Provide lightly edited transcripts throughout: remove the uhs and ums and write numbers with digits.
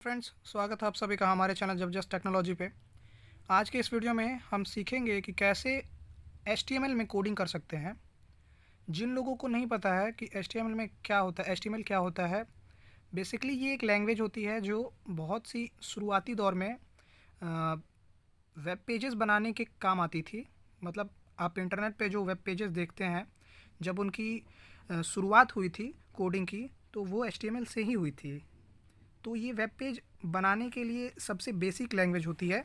Friends, स्वागत है आप सभी का हमारे चैनल जबरदस्त टेक्नोलॉजी पे। आज के इस वीडियो में हम सीखेंगे कि कैसे HTML में कोडिंग कर सकते हैं। जिन लोगों को नहीं पता है कि HTML में क्या होता है, HTML क्या होता है, बेसिकली ये एक लैंग्वेज होती है जो बहुत सी शुरुआती दौर में वेब पेजेस बनाने के काम आती थी। मतलब आप इंटरनेट पे जो वेब पेजेस देखते हैं, जब उनकी शुरुआत हुई थी कोडिंग की, तो वो HTML से ही हुई थी। तो ये वेब पेज बनाने के लिए सबसे बेसिक लैंग्वेज होती है।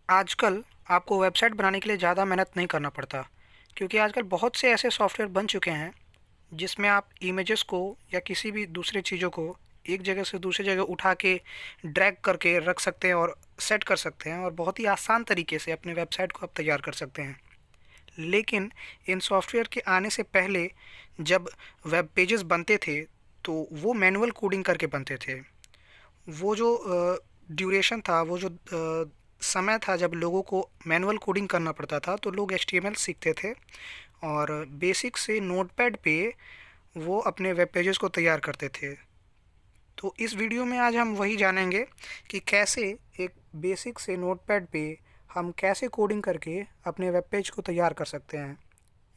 आजकल आपको वेबसाइट बनाने के लिए ज़्यादा मेहनत नहीं करना पड़ता, क्योंकि आजकल बहुत से ऐसे सॉफ्टवेयर बन चुके हैं जिसमें आप इमेजेस को या किसी भी दूसरे चीज़ों को एक जगह से दूसरी जगह उठा के ड्रैग करके रख सकते हैं और सेट कर सकते हैं, और बहुत ही आसान तरीके से अपने वेबसाइट को आप तैयार कर सकते हैं। लेकिन इन सॉफ्टवेयर के आने से पहले जब वेब पेजेस बनते थे तो वो मैनुअल कोडिंग करके बनते थे। वो जो ड्यूरेशन था, वो जो समय था जब लोगों को मैनुअल कोडिंग करना पड़ता था, तो लोग HTML सीखते थे और बेसिक से नोटपैड पे वो अपने वेब पेजेस को तैयार करते थे। तो इस वीडियो में आज हम वही जानेंगे कि कैसे एक बेसिक से नोटपैड पे हम कैसे कोडिंग करके अपने वेब पेज को तैयार कर सकते हैं।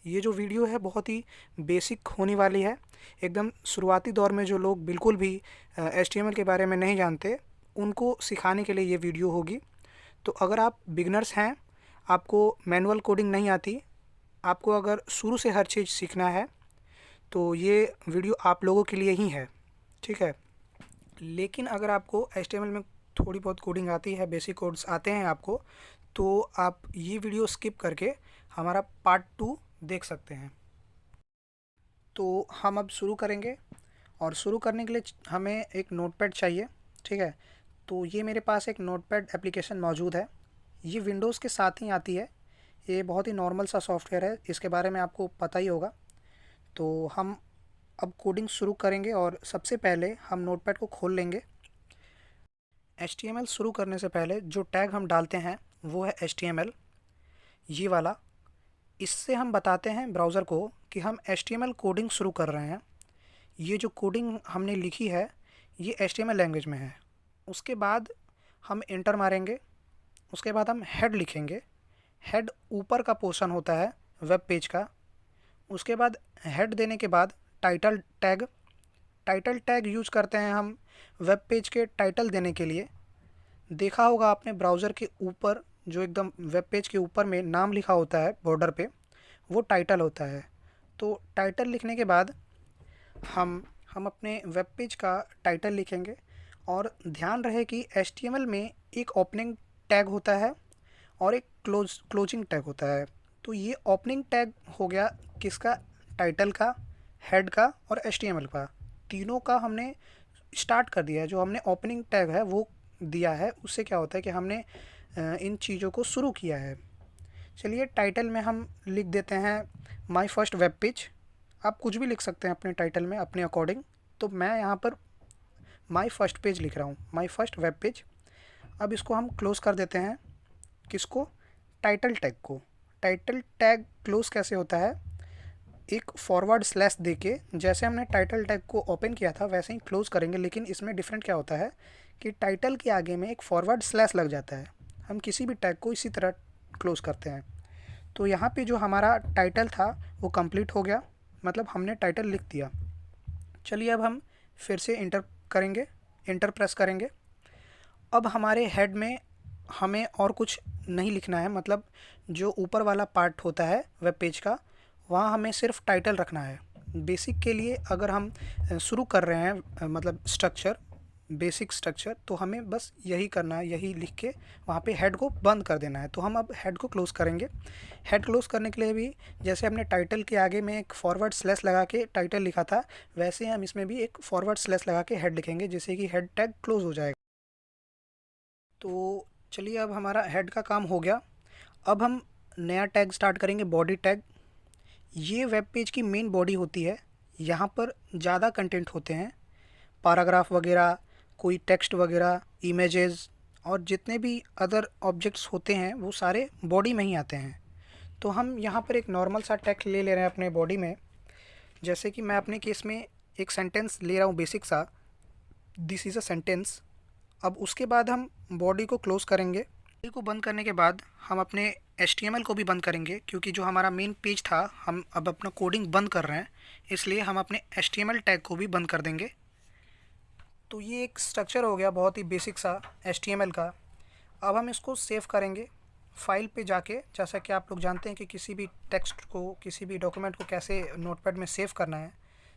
ये जो वीडियो है बहुत ही बेसिक होने वाली है। एकदम शुरुआती दौर में जो लोग बिल्कुल भी HTML के बारे में नहीं जानते, उनको सिखाने के लिए ये वीडियो होगी। तो अगर आप बिगनर्स हैं, आपको मैनुअल कोडिंग नहीं आती, आपको अगर शुरू से हर चीज़ सीखना है, तो ये वीडियो आप लोगों के लिए ही है, ठीक है। लेकिन अगर आपको HTML में थोड़ी बहुत कोडिंग आती है, बेसिक कोड्स आते हैं आपको, तो आप ये वीडियो स्किप करके हमारा पार्ट 2 देख सकते हैं। तो हम अब शुरू करेंगे, और शुरू करने के लिए हमें एक नोटपैड चाहिए, ठीक है। तो ये मेरे पास एक नोटपैड एप्लीकेशन मौजूद है। ये विंडोज़ के साथ ही आती है। ये बहुत ही नॉर्मल सा सॉफ्टवेयर है, इसके बारे में आपको पता ही होगा। तो हम अब कोडिंग शुरू करेंगे, और सबसे पहले हम नोटपैड को खोल लेंगे। HTML शुरू करने से पहले जो टैग हम डालते हैं वो है HTML, ये वाला। इससे हम बताते हैं ब्राउज़र को कि हम HTML कोडिंग शुरू कर रहे हैं। ये जो कोडिंग हमने लिखी है ये HTML लैंग्वेज में है। उसके बाद हम इंटर मारेंगे। उसके बाद हम हेड लिखेंगे। हेड ऊपर का पोर्शन होता है वेब पेज का। उसके बाद हेड देने के बाद टाइटल टैग यूज करते हैं हम वेब पेज के टाइटल देने के लिए। देखा होगा आपने ब्राउज़र के ऊपर जो एकदम वेब पेज के ऊपर में नाम लिखा होता है बॉर्डर पे, वो टाइटल होता है। तो टाइटल लिखने के बाद हम अपने वेब पेज का टाइटल लिखेंगे। और ध्यान रहे कि HTML में एक ओपनिंग टैग होता है और एक क्लोजिंग टैग होता है। तो ये ओपनिंग टैग हो गया किसका? टाइटल का, हेड का और HTML का। तीनों का हमने स्टार्ट कर दिया है। जो हमने ओपनिंग टैग है वो दिया है, उससे क्या होता है कि हमने इन चीज़ों को शुरू किया है। चलिए टाइटल में हम लिख देते हैं माय फर्स्ट वेब पेज। आप कुछ भी लिख सकते हैं अपने टाइटल में अपने अकॉर्डिंग। तो मैं यहाँ पर माय फर्स्ट पेज लिख रहा हूँ, माय फर्स्ट वेब पेज। अब इसको हम क्लोज़ कर देते हैं। किसको? टाइटल टैग को। टाइटल टैग क्लोज़ कैसे होता है? एक फॉरवर्ड स्लैश देके, जैसे हमने टाइटल टैग को ओपन किया था वैसे ही क्लोज़ करेंगे। लेकिन इसमें डिफरेंट क्या होता है कि टाइटल के आगे में एक फॉरवर्ड स्लैश लग जाता है। हम किसी भी टैग को इसी तरह क्लोज़ करते हैं। तो यहाँ पे जो हमारा टाइटल था वो कंप्लीट हो गया, मतलब हमने टाइटल लिख दिया। चलिए अब हम फिर से इंटर प्रेस करेंगे। अब हमारे हेड में हमें और कुछ नहीं लिखना है, मतलब जो ऊपर वाला पार्ट होता है वेब पेज का, वहाँ हमें सिर्फ टाइटल रखना है। बेसिक के लिए अगर हम शुरू कर रहे हैं, मतलब बेसिक स्ट्रक्चर, तो हमें बस यही करना है, यही लिख के वहाँ पे हेड को बंद कर देना है। तो हम अब हेड को क्लोज़ करेंगे। हेड क्लोज़ करने के लिए भी जैसे हमने टाइटल के आगे में एक फॉरवर्ड स्लैश लगा के टाइटल लिखा था, वैसे हम इसमें भी एक फॉरवर्ड स्लैश लगा के हेड लिखेंगे, जिससे कि हेड टैग क्लोज़ हो जाएगा। तो चलिए अब हमारा हेड का काम हो गया। अब हम नया टैग स्टार्ट करेंगे, बॉडी टैग। ये वेब पेज की मेन बॉडी होती है। यहाँ पर ज़्यादा कंटेंट होते हैं, पैराग्राफ वगैरह, कोई टेक्स्ट वगैरह, इमेजेस और जितने भी अदर ऑब्जेक्ट्स होते हैं वो सारे बॉडी में ही आते हैं। तो हम यहाँ पर एक नॉर्मल सा टेक्स्ट ले रहे हैं अपने बॉडी में। जैसे कि मैं अपने केस में एक सेंटेंस ले रहा हूँ बेसिक सा, दिस इज़ अ सेंटेंस। अब उसके बाद हम बॉडी को क्लोज़ करेंगे। बॉडी को बंद करने के बाद हम अपने HTML को भी बंद करेंगे, क्योंकि जो हमारा मेन पेज था हम अब अपना कोडिंग बंद कर रहे हैं, इसलिए हम अपने HTML टैग को भी बंद कर देंगे। तो ये एक स्ट्रक्चर हो गया बहुत ही बेसिक सा HTML का। अब हम इसको सेव करेंगे फाइल पे जाके। जैसा कि आप लोग जानते हैं कि किसी भी टेक्स्ट को, किसी भी डॉक्यूमेंट को कैसे नोटपैड में सेव करना है।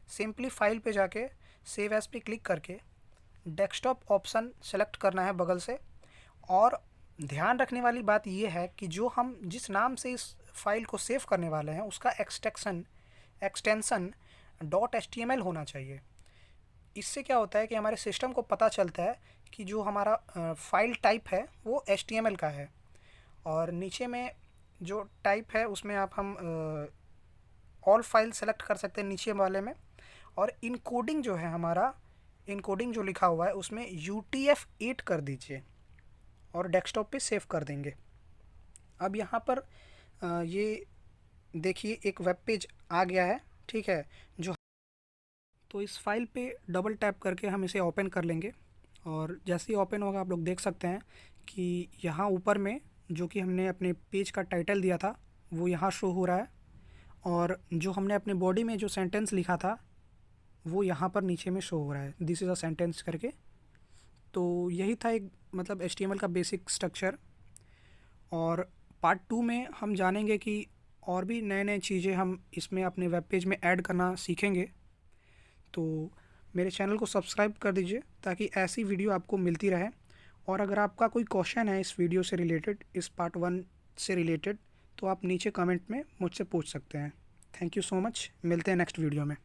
सिंपली फाइल पे जाके सेव एज़ पे क्लिक करके डेस्कटॉप ऑप्शन सेलेक्ट करना है बगल से। और ध्यान रखने वाली बात यह है कि जो हम जिस नाम से इस फाइल को सेव करने वाले हैं उसका एक्सटेंशन .html होना चाहिए। इससे क्या होता है कि हमारे सिस्टम को पता चलता है कि जो हमारा फाइल टाइप है वो HTML का है। और नीचे में जो टाइप है उसमें हम ऑल फाइल सेलेक्ट कर सकते हैं नीचे वाले में। और इनकोडिंग जो है हमारा, इनकोडिंग जो लिखा हुआ है उसमें UTF-8 कर दीजिए और डेस्कटॉप पे सेव कर देंगे। अब यहाँ पर ये देखिए एक वेब पेज आ गया है, ठीक है। तो इस फाइल पे डबल टैप करके हम इसे ओपन कर लेंगे। और जैसे ही ओपन होगा आप लोग देख सकते हैं कि यहाँ ऊपर में जो कि हमने अपने पेज का टाइटल दिया था वो यहाँ शो हो रहा है। और जो हमने अपने बॉडी में जो सेंटेंस लिखा था वो यहाँ पर नीचे में शो हो रहा है, दिस इज़ अ सेंटेंस करके। तो यही था एक मतलब HTML का बेसिक स्ट्रक्चर। और पार्ट 2 में हम जानेंगे कि और भी नए नए चीज़ें हम इसमें अपने वेब पेज में ऐड करना सीखेंगे। तो मेरे चैनल को सब्सक्राइब कर दीजिए ताकि ऐसी वीडियो आपको मिलती रहे। और अगर आपका कोई क्वेश्चन है इस वीडियो से रिलेटेड, इस पार्ट 1 से रिलेटेड, तो आप नीचे कमेंट में मुझसे पूछ सकते हैं। थैंक यू सो मच, मिलते हैं नेक्स्ट वीडियो में।